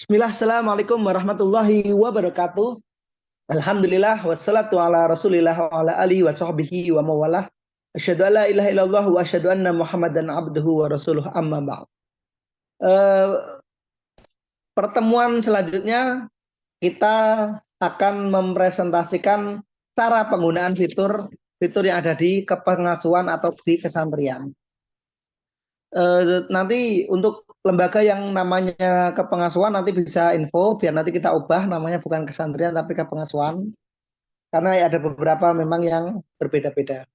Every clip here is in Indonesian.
Bismillah, assalamualaikum warahmatullahi wabarakatuh. Alhamdulillah, wassalatu ala rasulillah wa ala alihi wa sahbihi wa mawalah. Asyhadu an la ilaha illallah wa asyhadu anna muhammadan abduhu wa rasuluh amma ba'd. Eh, Pertemuan selanjutnya kita akan mempresentasikan cara penggunaan fitur yang ada di kepengasuhan atau di kesantrian. Nanti untuk lembaga yang namanya kepengasuhan nanti bisa info biar nanti kita ubah namanya bukan kesantrian tapi kepengasuhan karena ada beberapa memang yang berbeda-beda.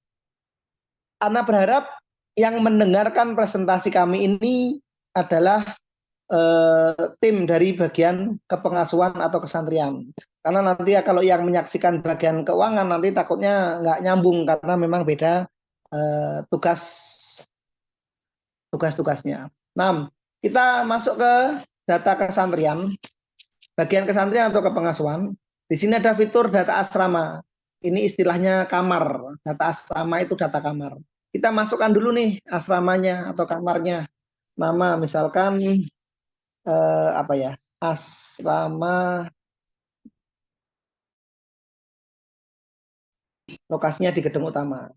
Ana berharap yang mendengarkan presentasi kami ini adalah tim dari bagian kepengasuhan atau kesantrian. Karena nanti ya kalau yang menyaksikan bagian keuangan nanti takutnya nggak nyambung karena memang beda tugas-tugasnya. Nah, kita masuk ke data kesantrian, bagian kesantrian atau kepengasuhan. Di sini ada fitur data asrama. Ini istilahnya kamar. Data asrama itu data kamar. Kita masukkan dulu nih asramanya atau kamarnya. Nama misalkan apa ya? Asrama, lokasinya di gedung utama.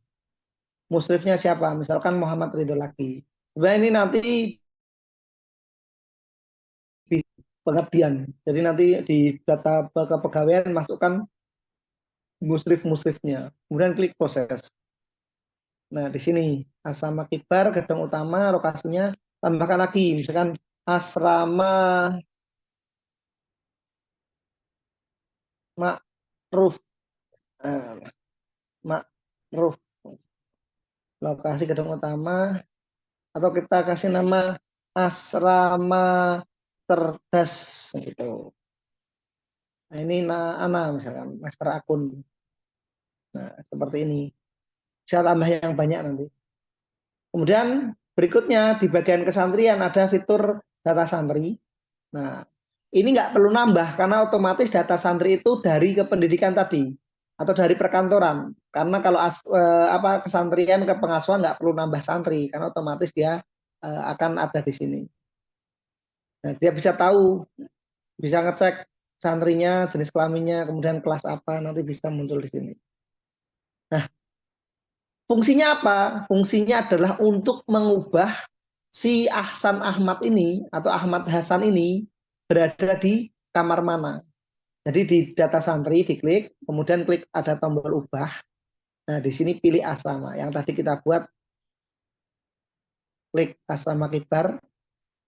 Musrifnya siapa? Misalkan Muhammad Ridho lagi. Sebenarnya ini nanti pengabdian. Jadi nanti di data kepegawaian masukkan musrif-musrifnya. Kemudian klik proses. Nah, di sini asrama kibar gedung utama lokasinya tambahkan lagi misalkan asrama Ma'ruf. Ma'ruf lokasi gedung utama atau kita kasih nama asrama cerdas gitu. Nah, ini Ana misalkan master akun. Nah, seperti ini. Bisa tambah yang banyak nanti. Kemudian berikutnya di bagian kesantrian ada fitur data santri. Nah, ini nggak perlu nambah karena otomatis data santri itu dari kependidikan tadi atau dari perkantoran. Karena kalau kesantrian ke pengasuhan nggak perlu nambah santri karena otomatis dia akan ada di sini. Nah, dia bisa tahu, bisa ngecek santrinya, jenis kelaminnya, kemudian kelas apa nanti bisa muncul di sini. Nah, fungsinya apa? Fungsinya adalah untuk mengubah si Ahsan Ahmad ini atau Ahmad Hasan ini berada di kamar mana. Jadi di data santri diklik, kemudian klik ada tombol ubah. Nah, di sini pilih asrama. Yang tadi kita buat, klik asrama kibar,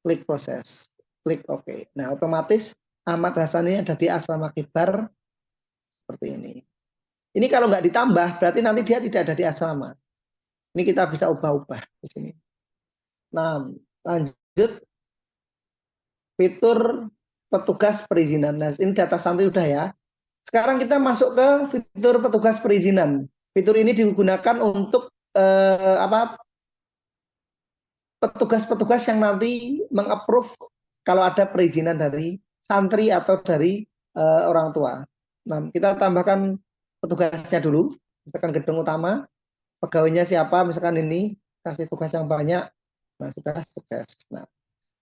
klik proses, klik OK. Nah, otomatis Ahmad Hasan ini ada di asrama kibar seperti ini. Ini kalau nggak ditambah, berarti nanti dia tidak ada di asrama. Ini kita bisa ubah-ubah di sini. Nah, lanjut fitur petugas perizinan. Nah, ini data santri udah ya. Sekarang kita masuk ke fitur petugas perizinan. Fitur ini digunakan untuk petugas-petugas yang nanti mengapprove kalau ada perizinan dari santri atau dari orang tua. Nah, kita tambahkan petugasnya dulu. Misalkan gedung utama, pegawainya siapa, misalkan ini, kasih tugas yang banyak. Nah, sudah sukses. Nah,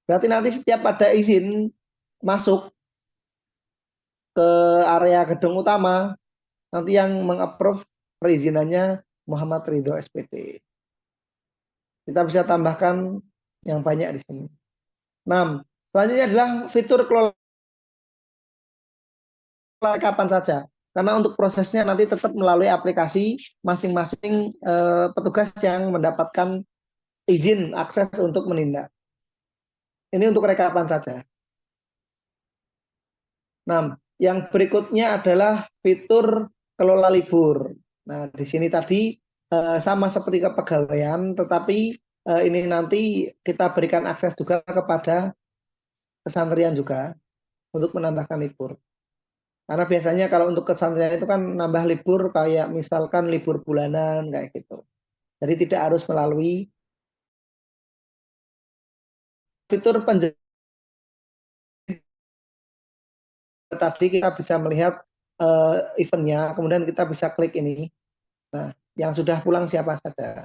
berarti nanti setiap ada izin masuk ke area gedung utama, nanti yang mengapprove perizinannya Muhammad Ridho SPD. Kita bisa tambahkan yang banyak di sini. 6. Selanjutnya adalah fitur kelola kapan saja. Karena untuk prosesnya nanti tetap melalui aplikasi masing-masing petugas yang mendapatkan izin akses untuk menindak. Ini untuk rekapan saja. 6. Yang berikutnya adalah fitur kelola libur. Nah, di sini tadi sama seperti kepegawaian, tetapi ini nanti kita berikan akses juga kepada kesantrian juga untuk menambahkan libur. Karena biasanya kalau untuk kesantrian itu kan nambah libur kayak misalkan libur bulanan kayak gitu. Jadi tidak harus melalui fitur penjelasan tadi kita bisa melihat eventnya, kemudian kita bisa klik ini. Nah, yang sudah pulang siapa saja.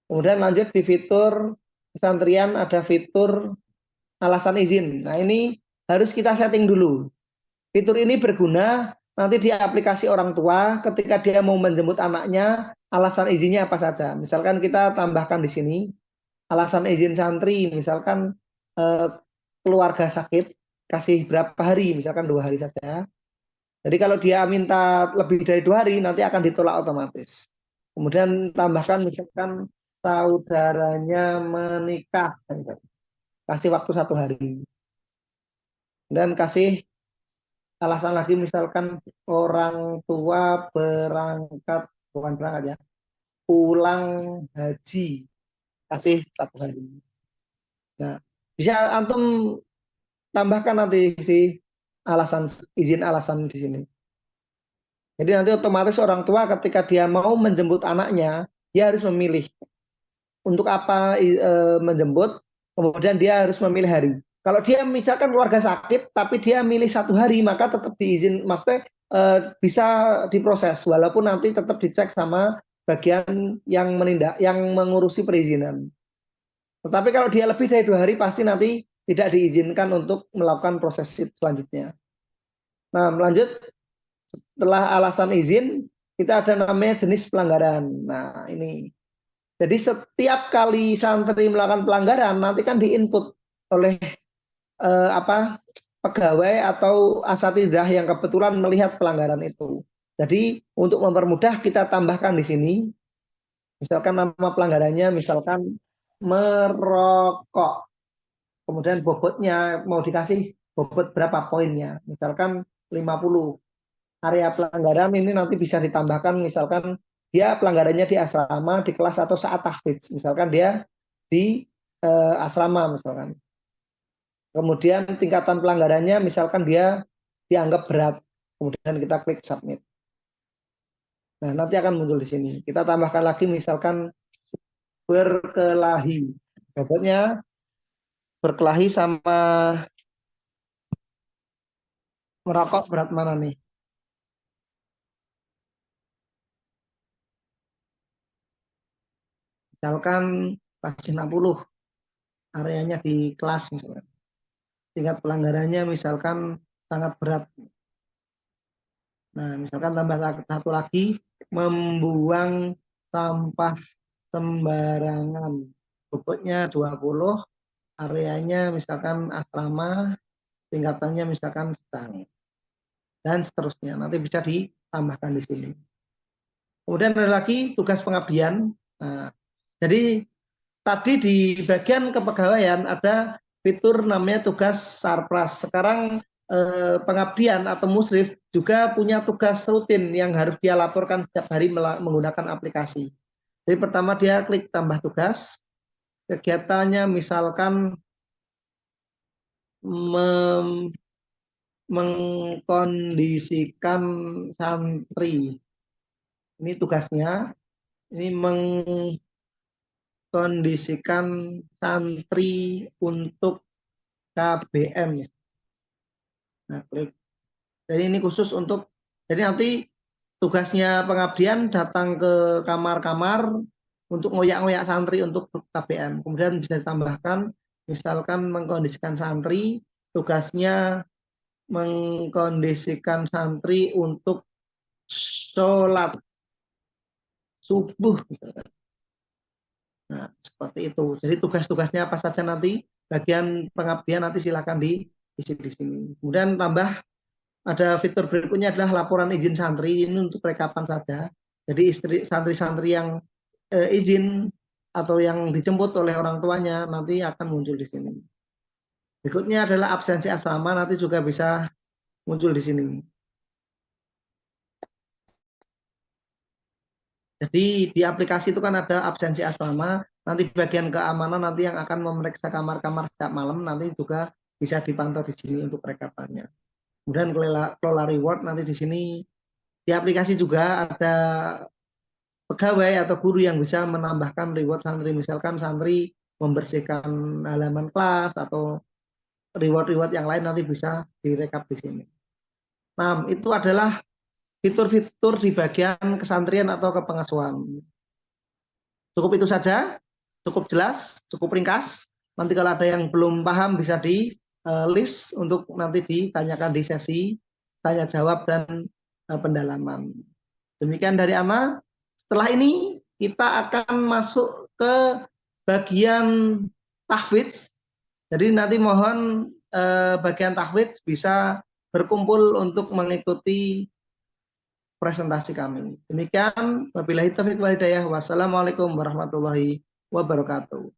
Kemudian lanjut di fitur kesantrian ada fitur alasan izin. Nah, ini harus kita setting dulu. Fitur ini berguna nanti di aplikasi orang tua ketika dia mau menjemput anaknya, alasan izinnya apa saja. Misalkan kita tambahkan di sini alasan izin santri, misalkan eh, keluarga sakit, kasih berapa hari, misalkan 2 hari saja. Jadi kalau dia minta lebih dari 2 hari, nanti akan ditolak otomatis. Kemudian tambahkan misalkan saudaranya menikah, kasih waktu 1 hari. Dan kasih alasan lagi misalkan orang tua berangkat, bukan berangkat ya, pulang haji, kasih 1 hari. Nah, bisa antum tambahkan nanti di alasan izin alasan di sini. Jadi nanti otomatis orang tua ketika dia mau menjemput anaknya, dia harus memilih untuk apa menjemput, kemudian dia harus memilih hari. Kalau dia misalkan keluarga sakit, tapi dia milih 1 hari, maka tetap diizin, maksudnya bisa diproses, walaupun nanti tetap dicek sama bagian yang menindak, yang mengurusi perizinan. Tetapi kalau dia lebih dari 2 hari, pasti nanti tidak diizinkan untuk melakukan proses selanjutnya. Nah, melanjut setelah alasan izin, kita ada namanya jenis pelanggaran. Nah, ini. Jadi setiap kali santri melakukan pelanggaran, nanti kan diinput oleh apa pegawai atau asatidzah yang kebetulan melihat pelanggaran itu. Jadi untuk mempermudah kita tambahkan di sini, misalkan nama pelanggarannya, misalkan merokok. Kemudian bobotnya mau dikasih bobot berapa poinnya, misalkan 50. Area pelanggaran ini nanti bisa ditambahkan, misalkan dia pelanggarannya di asrama, di kelas atau saat tahfidz, misalkan dia di asrama misalkan. Kemudian tingkatan pelanggarannya misalkan dia dianggap berat, kemudian kita klik submit. Nah, nanti akan muncul di sini. Kita tambahkan lagi misalkan berkelahi. Bobotnya berkelahi sama merokok berat mana nih? Misalkan pasti 60, areanya di kelas misalkan. Tingkat pelanggarannya misalkan sangat berat. Nah, misalkan tambah satu lagi, membuang sampah sembarangan. Bobotnya 20, areanya misalkan asrama, tingkatannya misalkan sedang, dan seterusnya. Nanti bisa ditambahkan di sini. Kemudian ada lagi tugas pengabdian. Nah, jadi tadi di bagian kepegawaian ada fitur namanya tugas sarpras. Sekarang pengabdian atau musrif juga punya tugas rutin yang harus dia laporkan setiap hari menggunakan aplikasi. Jadi pertama dia klik tambah tugas, kegiatannya misalkan mengkondisikan santri. Ini tugasnya, ini mengkondisikan santri untuk KBM. Nah, klik. Jadi ini khusus untuk, jadi nanti tugasnya pengabdian datang ke kamar-kamar untuk ngoyak-ngoyak santri untuk KBM. Kemudian bisa ditambahkan, misalkan mengkondisikan santri, tugasnya mengkondisikan santri untuk sholat subuh. Nah, seperti itu. Jadi tugas-tugasnya apa saja nanti, bagian pengabdian nanti silakan diisi di sini. Kemudian tambah ada fitur berikutnya adalah laporan izin santri, ini untuk rekapan saja. Jadi santri-santri yang izin atau yang dijemput oleh orang tuanya nanti akan muncul di sini. Berikutnya adalah absensi asrama, nanti juga bisa muncul di sini. Jadi di aplikasi itu kan ada absensi asrama, nanti bagian keamanan nanti yang akan memeriksa kamar-kamar setiap malam nanti juga bisa dipantau di sini untuk rekapannya. Kemudian kelola reward nanti di sini di aplikasi juga ada pegawai atau guru yang bisa menambahkan reward santri, misalkan santri membersihkan halaman kelas atau reward-reward yang lain nanti bisa direkap di sini. Nah, itu adalah fitur-fitur di bagian kesantrian atau kepengasuhan. Cukup itu saja, cukup jelas, cukup ringkas. Nanti kalau ada yang belum paham bisa di list untuk nanti ditanyakan di sesi tanya jawab dan pendalaman. Demikian dari Ana. Setelah ini kita akan masuk ke bagian tahfidz. Jadi nanti mohon bagian tahfidz bisa berkumpul untuk mengikuti presentasi kami. Demikian, wabillahi taufiq wal hidayah. Wassalamualaikum warahmatullahi wabarakatuh.